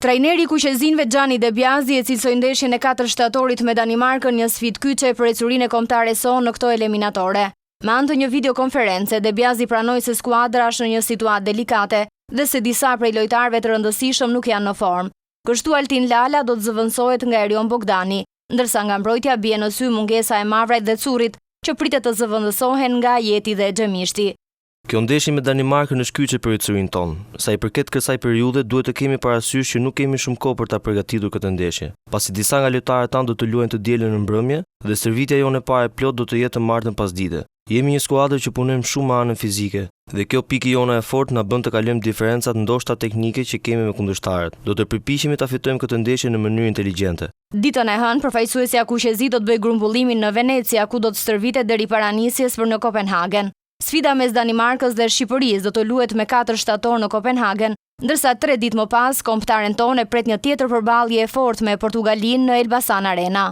Trajneri i kuqezinëve Gianni De Biasi e cilësoi ndeshjen e 4 shtatorit me Danimarkën një sfidë kyçe për ecurinë kombëtare son në këto eliminatore. Me anë të një videokonference, De Biasi pranoi se skuadra është në një situatë delikate dhe se disa prej lojtarëve të rëndësishëm nuk janë në formë. Kështu Altin Lala do të zëvendësohet nga Erion Bogdani, ndërsa nga mbrojtja bie në sy mungesa e Mavrajt dhe Curit, që pritet të zëvendësohen nga Jeti dhe Xhemishti. Kjo ndeshje me Danimarkën është kyçe për ecurinë tonë. Sa i përket kësaj periudhe, duhet të kemi parasysh që nuk kemi shumë kohë për ta përgatitur këtë ndeshje, pasi disa nga lojtarët tanë do të luajnë të dielën në mbrëmje dhe stërvitja jonë e parë plot do të jetë të martën pasdite. Jemi një skuadër që punojmë shumë me anën fizike dhe kjo pikë jona e fortë na bën të kalojmë diferencat ndoshta teknike që kemi me kundërshtarët. Do të përpiqemi ta fitojmë këtë ndeshje në mënyrë inteligjente. Ditën e hënë, përfaqësuesja kuqezi do të bëjë grumbullimin në Venecia, ku do të stërvitet deri para nisjes për në Kopenhagen. Sfida mes Danimarkës dhe Shqipërisë do të luhet me 4 shtator në Kopenhagen, ndërsa 3 ditë më pas kombëtaren tonë pret një tjetër përballje e fortë me Portugalinë në Elbasan Arena.